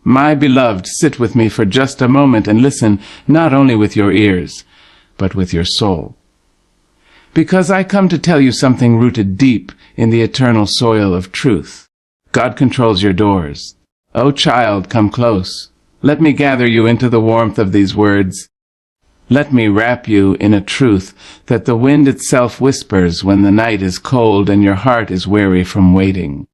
My beloved, sit with me for just a moment and listen not only with your ears, but with your soul. Because I come to tell you something rooted deep in the eternal soil of truth. God controls your doors. O child, come close. Let me gather you into the warmth of these words. Let me wrap you in a truth that the wind itself whispers when the night is cold and your heart is weary from waiting.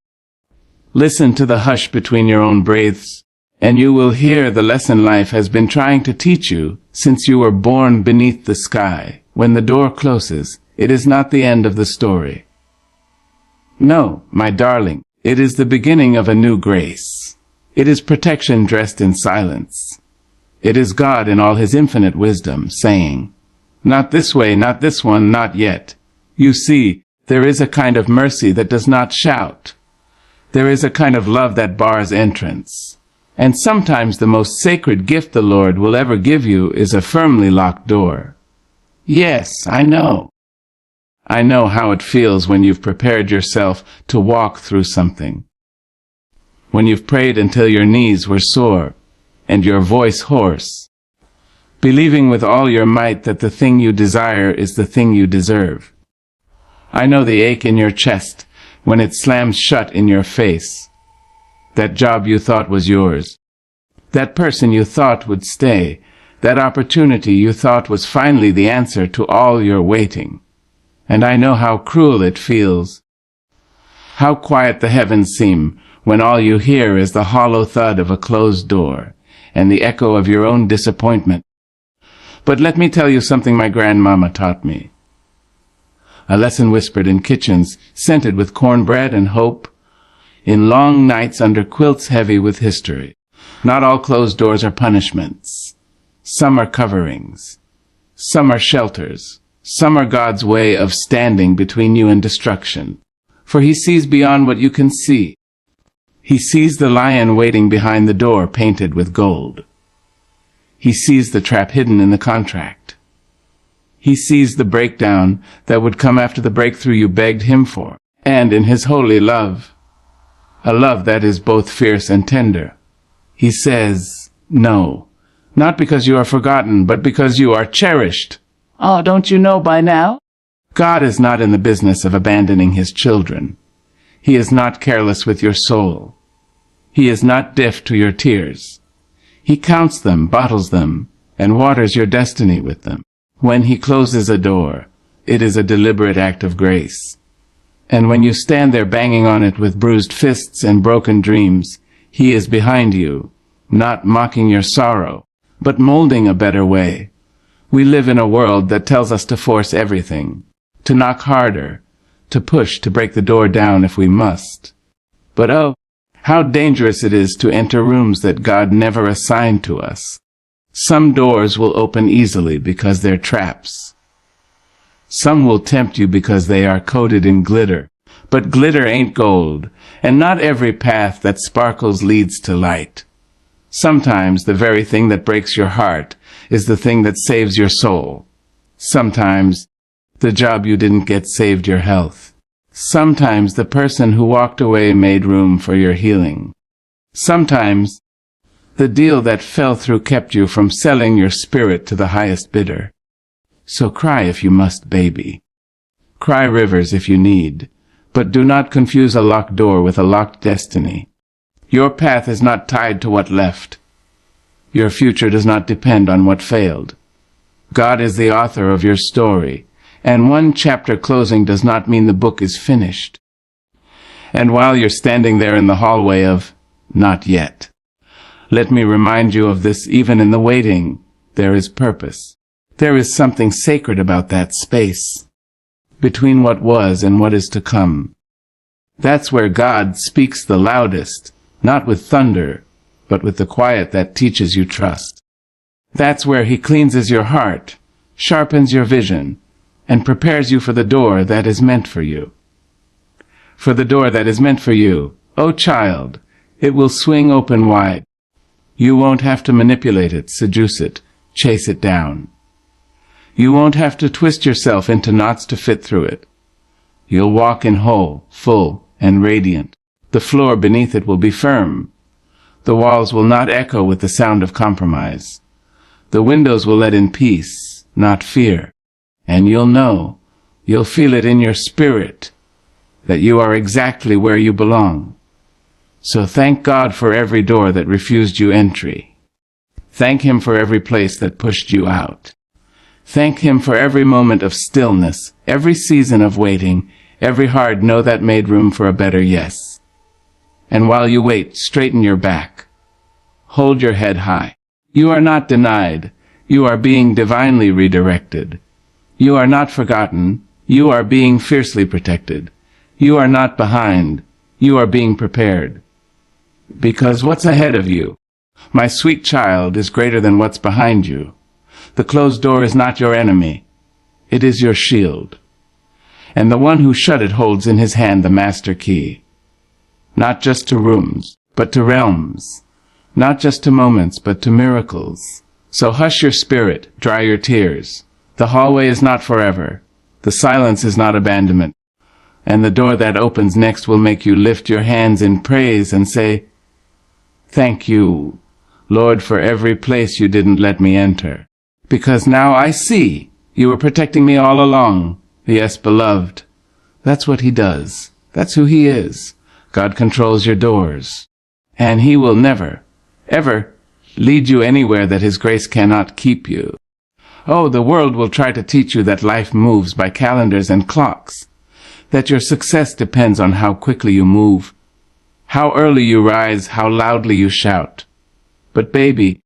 Listen to the hush between your own breaths, and you will hear the lesson life has been trying to teach you since you were born beneath the sky. When the door closes, it is not the end of the story. No, my darling, it is the beginning of a new grace. It is protection dressed in silence. It is God in all his infinite wisdom saying, not this way, not this one, not yet. You see, there is a kind of mercy that does not shout. There is a kind of love that bars entrance. And sometimes the most sacred gift the Lord will ever give you is a firmly locked door. Yes, I know. I know how it feels when you've prepared yourself to walk through something. When you've prayed until your knees were sore and your voice hoarse, believing with all your might that the thing you desire is the thing you deserve. I know the ache in your chest when it slams shut in your face. That job you thought was yours. That person you thought would stay. That opportunity you thought was finally the answer to all your waiting. And I know how cruel it feels. How quiet the heavens seem when all you hear is the hollow thud of a closed door and the echo of your own disappointment. But let me tell you something my grandmama taught me. A lesson whispered in kitchens scented with cornbread and hope, in long nights under quilts heavy with history. Not all closed doors are punishments. Some are coverings. Some are shelters. Some are God's way of standing between you and destruction. For he sees beyond what you can see. He sees the lion waiting behind the door painted with gold. He sees the trap hidden in the contract. He sees the breakdown that would come after the breakthrough you begged him for. And in his holy love, a love that is both fierce and tender, he says, no, not because you are forgotten, but because you are cherished. Oh, don't you know by now? God is not in the business of abandoning his children. He is not careless with your soul. He is not deaf to your tears. He counts them, bottles them, and waters your destiny with them. When he closes a door, it is a deliberate act of grace. And when you stand there banging on it with bruised fists and broken dreams, he is behind you, not mocking your sorrow, but molding a better way. We live in a world that tells us to force everything, to knock harder, to push, to break the door down if we must. But oh, how dangerous it is to enter rooms that God never assigned to us. Some doors will open easily because they're traps. Some will tempt you because they are coated in glitter. But glitter ain't gold, and not every path that sparkles leads to light. Sometimes the very thing that breaks your heart is the thing that saves your soul. Sometimes the job you didn't get saved your health. Sometimes the person who walked away made room for your healing. Sometimes the deal that fell through kept you from selling your spirit to the highest bidder. So cry if you must, baby. Cry rivers if you need, but do not confuse a locked door with a locked destiny. Your path is not tied to what left. Your future does not depend on what failed. God is the author of your story, and one chapter closing does not mean the book is finished. And while you're standing there in the hallway of not yet, let me remind you of this: even in the waiting, there is purpose. There is something sacred about that space between what was and what is to come. That's where God speaks the loudest, not with thunder, but with the quiet that teaches you trust. That's where he cleanses your heart, sharpens your vision, and prepares you for the door that is meant for you. For the door that is meant for you, oh child, it will swing open wide. You won't have to manipulate it, seduce it, chase it down. You won't have to twist yourself into knots to fit through it. You'll walk in whole, full, and radiant. The floor beneath it will be firm. The walls will not echo with the sound of compromise. The windows will let in peace, not fear. And you'll feel it in your spirit, that you are exactly where you belong. So thank God for every door that refused you entry. Thank Him for every place that pushed you out. Thank Him for every moment of stillness, every season of waiting, every hard no that made room for a better yes. And while you wait, straighten your back. Hold your head high. You are not denied. You are being divinely redirected. You are not forgotten. You are being fiercely protected. You are not behind. You are being prepared. Because what's ahead of you, my sweet child, is greater than what's behind you. The closed door is not your enemy. It is your shield. And the one who shut it holds in his hand the master key. Not just to rooms, but to realms. Not just to moments, but to miracles. So hush your spirit, dry your tears. The hallway is not forever. The silence is not abandonment. And the door that opens next will make you lift your hands in praise and say, "Thank you, Lord, for every place you didn't let me enter. Because now I see you were protecting me all along. Yes, beloved." That's what He does. That's who He is. God controls your doors. And He will never, ever lead you anywhere that His grace cannot keep you. Oh, the world will try to teach you that life moves by calendars and clocks, that your success depends on how quickly you move, how early you rise, how loudly you shout. But baby,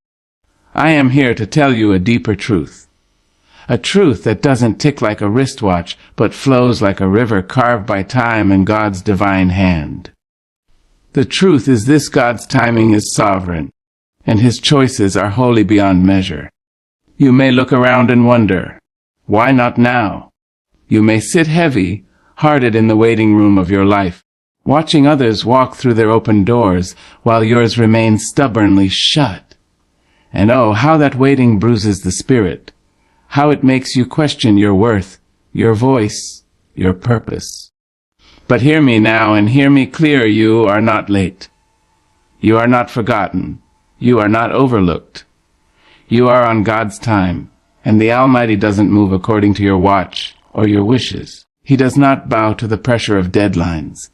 I am here to tell you a deeper truth. A truth that doesn't tick like a wristwatch, but flows like a river carved by time and God's divine hand. The truth is this: God's timing is sovereign, and His choices are wholly beyond measure. You may look around and wonder, why not now? You may sit heavy-hearted in the waiting room of your life, watching others walk through their open doors while yours remains stubbornly shut. And oh, how that waiting bruises the spirit, how it makes you question your worth, your voice, your purpose. But hear me now, and hear me clear. You are not late. You are not forgotten. You are not overlooked. You are on God's time, and the Almighty doesn't move according to your watch or your wishes. He does not bow to the pressure of deadlines.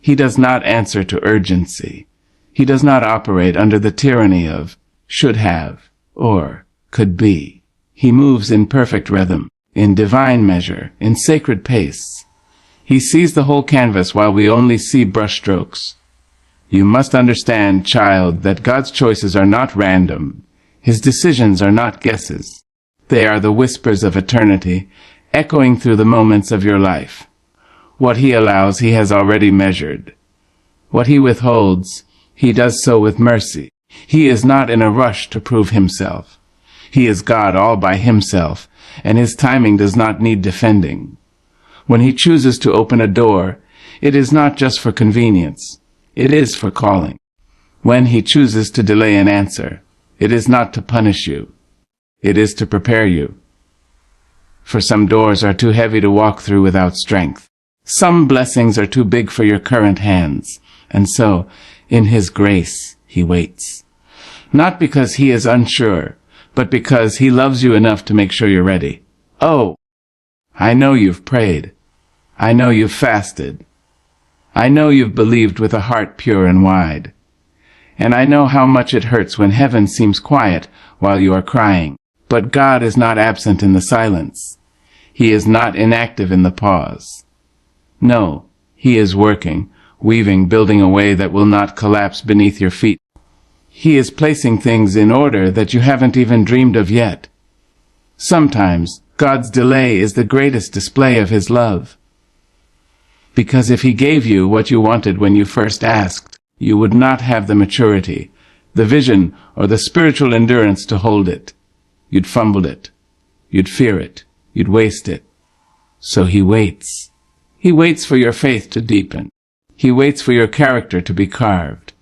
He does not answer to urgency. He does not operate under the tyranny of should have or could be. He moves in perfect rhythm, in divine measure, in sacred pace. He sees the whole canvas while we only see brushstrokes. You must understand, child, that God's choices are not random. His decisions are not guesses. They are the whispers of eternity, echoing through the moments of your life. What He allows, He has already measured. What He withholds, He does so with mercy. He is not in a rush to prove Himself. He is God all by Himself, and His timing does not need defending. When He chooses to open a door, it is not just for convenience. It is for calling. When He chooses to delay an answer, it is not to punish you. It is to prepare you. For some doors are too heavy to walk through without strength. Some blessings are too big for your current hands. And so, in His grace, He waits. Not because He is unsure, but because He loves you enough to make sure you're ready. Oh, I know you've prayed. I know you've fasted. I know you've believed with a heart pure and wide. And I know how much it hurts when heaven seems quiet while you are crying. But God is not absent in the silence. He is not inactive in the pause. No, He is working, weaving, building a way that will not collapse beneath your feet. He is placing things in order that you haven't even dreamed of yet. Sometimes God's delay is the greatest display of His love. Because if He gave you what you wanted when you first asked, you would not have the maturity, the vision, or the spiritual endurance to hold it. You'd fumble it. You'd fear it. You'd waste it. So He waits. He waits for your faith to deepen. He waits for your character to be carved.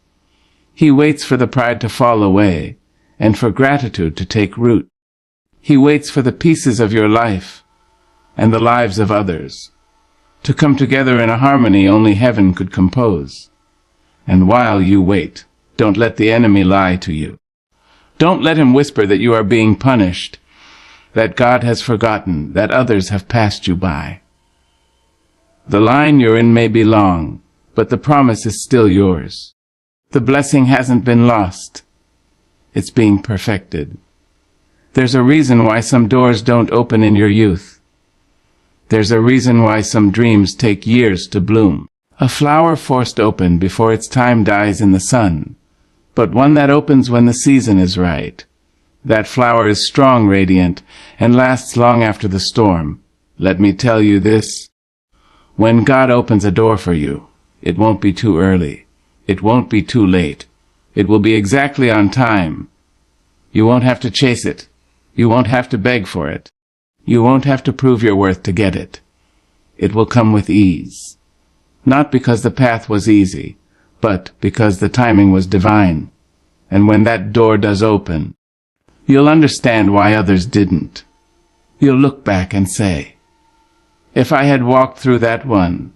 He waits for the pride to fall away and for gratitude to take root. He waits for the pieces of your life and the lives of others to come together in a harmony only heaven could compose. And while you wait, Don't let the enemy lie to you. Don't let him whisper that you are being punished, that God has forgotten, that others have passed you by. The line you're in may be long, but the promise is still yours. The blessing hasn't been lost. It's being perfected. There's a reason why some doors don't open in your youth. There's a reason why some dreams take years to bloom. A flower forced open before its time dies in the sun, but one that opens when the season is right. That flower is strong, radiant, and lasts long after the storm. Let me tell you this. When God opens a door for you, it won't be too early. It won't be too late. It will be exactly on time. You won't have to chase it. You won't have to beg for it. You won't have to prove your worth to get it. It will come with ease. Not because the path was easy, but because the timing was divine. And when that door does open, you'll understand why others didn't. You'll look back and say, if I had walked through that one,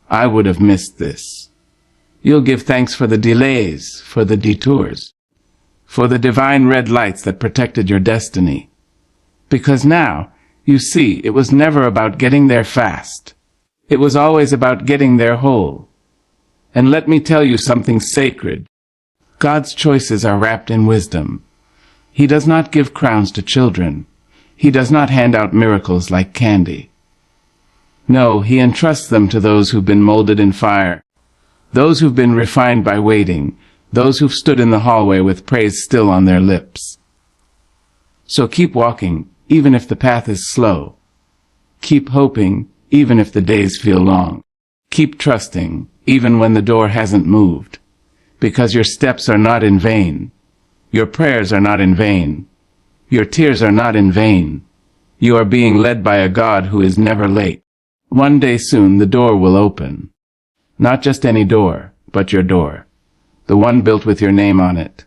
I would have missed this. You'll give thanks for the delays, for the detours, for the divine red lights that protected your destiny. Because now, you see, it was never about getting there fast. It was always about getting there whole. And let me tell you something sacred. God's choices are wrapped in wisdom. He does not give crowns to children. He does not hand out miracles like candy. No, he entrusts them to those who've been molded in fire, those who've been refined by waiting, those who've stood in the hallway with praise still on their lips. So keep walking, even if the path is slow. Keep hoping, even if the days feel long. Keep trusting, even when the door hasn't moved. Because your steps are not in vain. Your prayers are not in vain. Your tears are not in vain. You are being led by a God who is never late. One day soon the door will open. Not just any door, but your door. The one built with your name on it.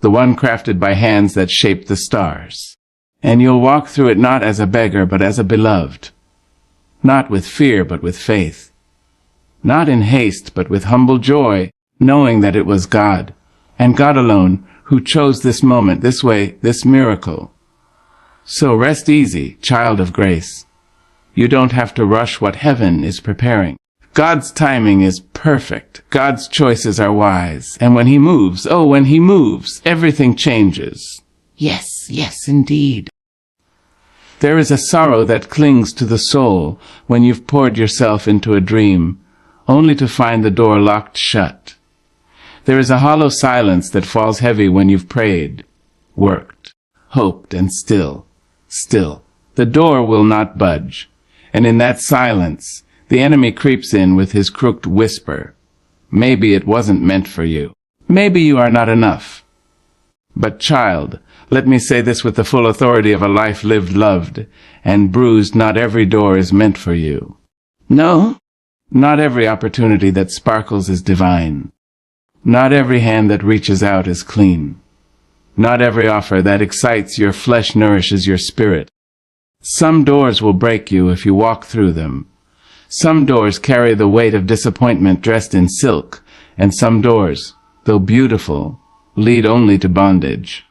The one crafted by hands that shaped the stars. And you'll walk through it not as a beggar, but as a beloved. Not with fear, but with faith. Not in haste, but with humble joy, knowing that it was God, and God alone, who chose this moment, this way, this miracle. So rest easy, child of grace. You don't have to rush what heaven is preparing. God's timing is perfect. God's choices are wise. And when he moves, oh, when he moves, everything changes. Yes, yes, indeed. There is a sorrow that clings to the soul when you've poured yourself into a dream, only to find the door locked shut. There is a hollow silence that falls heavy when you've prayed, worked, hoped, and still, the door will not budge. And in that silence, the enemy creeps in with his crooked whisper. Maybe it wasn't meant for you. Maybe you are not enough. But child, let me say this with the full authority of a life lived, loved, and bruised, not every door is meant for you. No, not every opportunity that sparkles is divine. Not every hand that reaches out is clean. Not every offer that excites your flesh nourishes your spirit. Some doors will break you if you walk through them. Some doors carry the weight of disappointment dressed in silk, and some doors, though beautiful, lead only to bondage.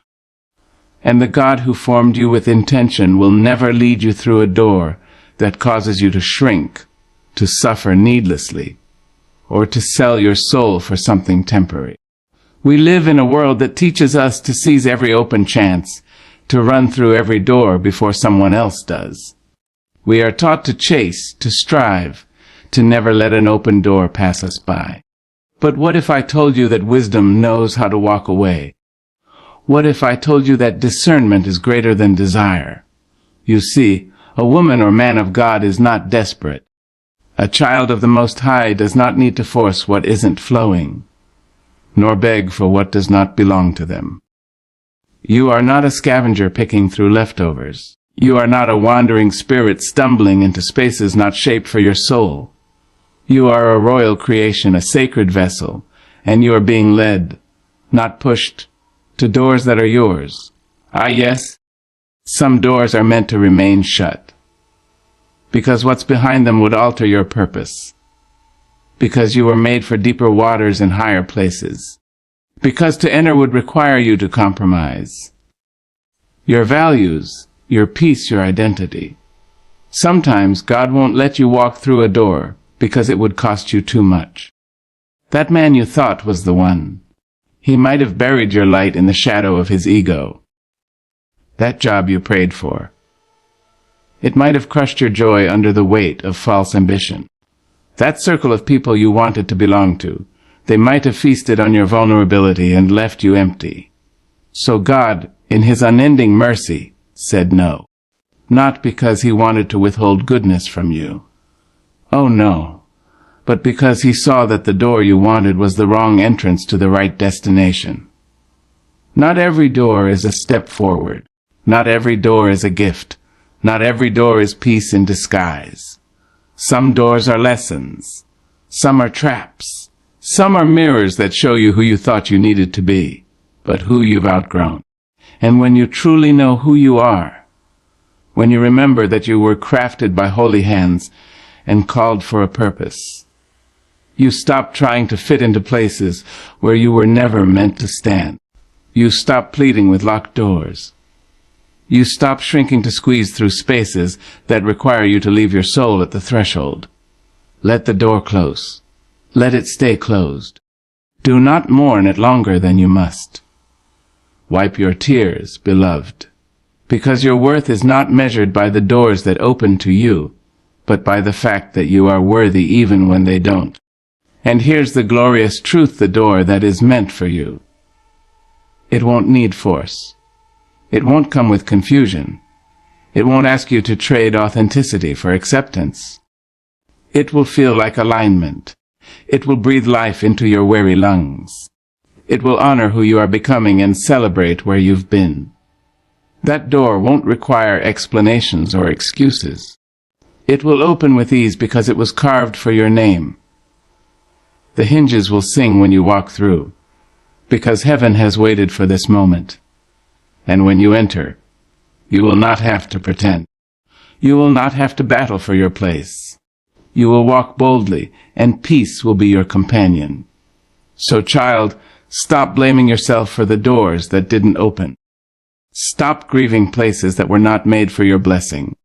And the God who formed you with intention will never lead you through a door that causes you to shrink, to suffer needlessly, or to sell your soul for something temporary. We live in a world that teaches us to seize every open chance, to run through every door before someone else does. We are taught to chase, to strive, to never let an open door pass us by. But what if I told you that wisdom knows how to walk away? What if I told you that discernment is greater than desire? You see, a woman or man of God is not desperate. A child of the Most High does not need to force what isn't flowing, nor beg for what does not belong to them. You are not a scavenger picking through leftovers. You are not a wandering spirit stumbling into spaces not shaped for your soul. You are a royal creation, a sacred vessel, and you are being led, not pushed, to doors that are yours. Ah, yes, some doors are meant to remain shut, because what's behind them would alter your purpose, because you were made for deeper waters and higher places. because to enter would require you to compromise your values, your peace, your identity. Sometimes God won't let you walk through a door because it would cost you too much. That man you thought was the one. He might have buried your light in the shadow of his ego. That job you prayed for. It might have crushed your joy under the weight of false ambition. That circle of people you wanted to belong to, they might have feasted on your vulnerability and left you empty. So God, in his unending mercy, said no. Not because he wanted to withhold goodness from you. Oh no. But because he saw that the door you wanted was the wrong entrance to the right destination. Not every door is a step forward. Not every door is a gift. Not every door is peace in disguise. Some doors are lessons. Some are traps. Some are mirrors that show you who you thought you needed to be, but who you've outgrown. And when you truly know who you are, when you remember that you were crafted by holy hands and called for a purpose, you stop trying to fit into places where you were never meant to stand. You stop pleading with locked doors. You stop shrinking to squeeze through spaces that require you to leave your soul at the threshold. Let the door close. Let it stay closed. Do not mourn it longer than you must. Wipe your tears, beloved, because your worth is not measured by the doors that open to you, but by the fact that you are worthy even when they don't. And here's the glorious truth, the door that is meant for you. It won't need force. It won't come with confusion. It won't ask you to trade authenticity for acceptance. It will feel like alignment. It will breathe life into your weary lungs. It will honor who you are becoming and celebrate where you've been. That door won't require explanations or excuses. It will open with ease because it was carved for your name. The hinges will sing when you walk through, because heaven has waited for this moment. And when you enter, you will not have to pretend. You will not have to battle for your place. You will walk boldly, and peace will be your companion. So, child, stop blaming yourself for the doors that didn't open. Stop grieving places that were not made for your blessing.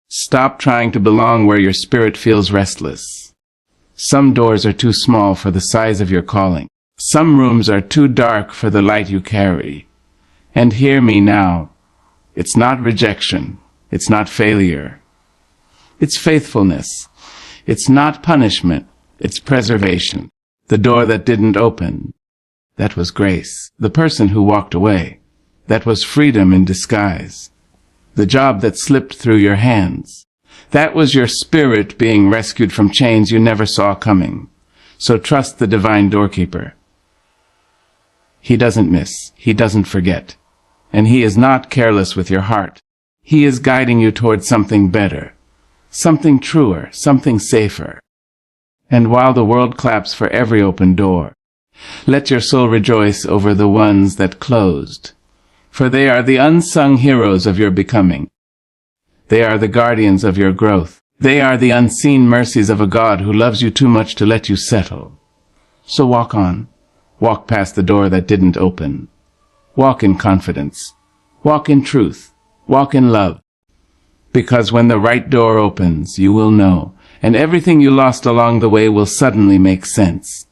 Stop trying to belong where your spirit feels restless. Some doors are too small for the size of your calling. Some rooms are too dark for the light you carry. And hear me now. It's not rejection. It's not failure. It's faithfulness. It's not punishment. It's preservation. The door that didn't open, that was grace. The person who walked away, that was freedom in disguise. The job that slipped through your hands, that was your spirit being rescued from chains you never saw coming. So trust the divine doorkeeper. He doesn't miss. He doesn't forget. And he is not careless with your heart. He is guiding you towards something better, something truer, something safer. And while the world claps for every open door, let your soul rejoice over the ones that closed, for they are the unsung heroes of your becoming. They are the guardians of your growth. They are the unseen mercies of a God who loves you too much to let you settle. So walk on. Walk past the door that didn't open. Walk in confidence. Walk in truth. Walk in love. Because when the right door opens, you will know, and everything you lost along the way will suddenly make sense.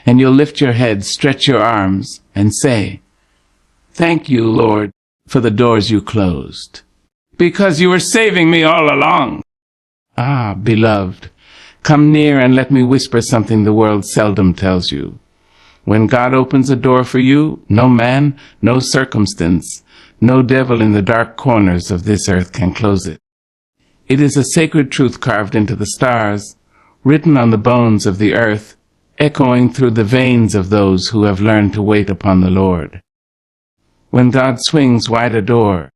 And you'll lift your head, stretch your arms, and say, "Thank you, Lord, for the doors you closed, because you were saving me all along." Ah, beloved, come near and let me whisper something the world seldom tells you. When God opens a door for you, no man, no circumstance, no devil in the dark corners of this earth can close it. It is a sacred truth carved into the stars, written on the bones of the earth, echoing through the veins of those who have learned to wait upon the Lord. When God swings wide a door,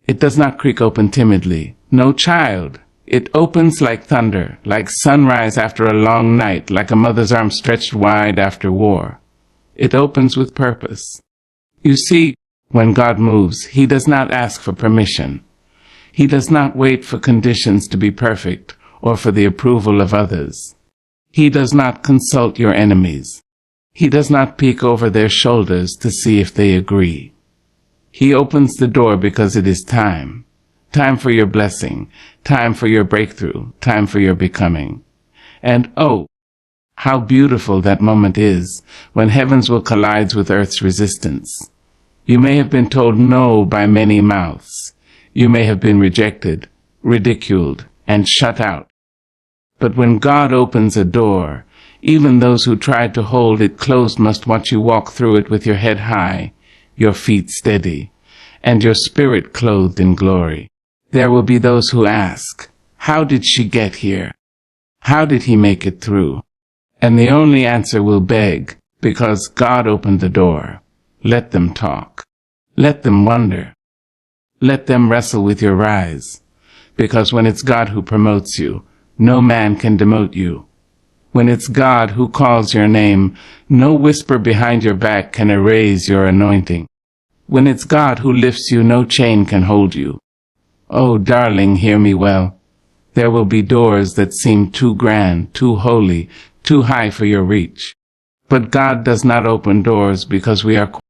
it does not creak open timidly. No, child. It opens like thunder, like sunrise after a long night, like a mother's arm stretched wide after war. It opens with purpose. You see, when God moves, he does not ask for permission. He does not wait for conditions to be perfect or for the approval of others. He does not consult your enemies. He does not peek over their shoulders to see if they agree. He opens the door because it is time. Time for your blessing, time for your breakthrough, time for your becoming. And oh, how beautiful that moment is when heavens will collide with earth's resistance. You may have been told no by many mouths. You may have been rejected, ridiculed, and shut out. But when God opens a door, even those who tried to hold it closed must watch you walk through it with your head high, your feet steady, and your spirit clothed in glory. There will be those who ask, how did she get here? How did he make it through? And the only answer will beg, because God opened the door. Let them talk. Let them wonder. Let them wrestle with your rise. Because when it's God who promotes you, no man can demote you. When it's God who calls your name, no whisper behind your back can erase your anointing. When it's God who lifts you, no chain can hold you. Oh, darling, hear me well. There will be doors that seem too grand, too holy, too high for your reach. But God does not open doors because we are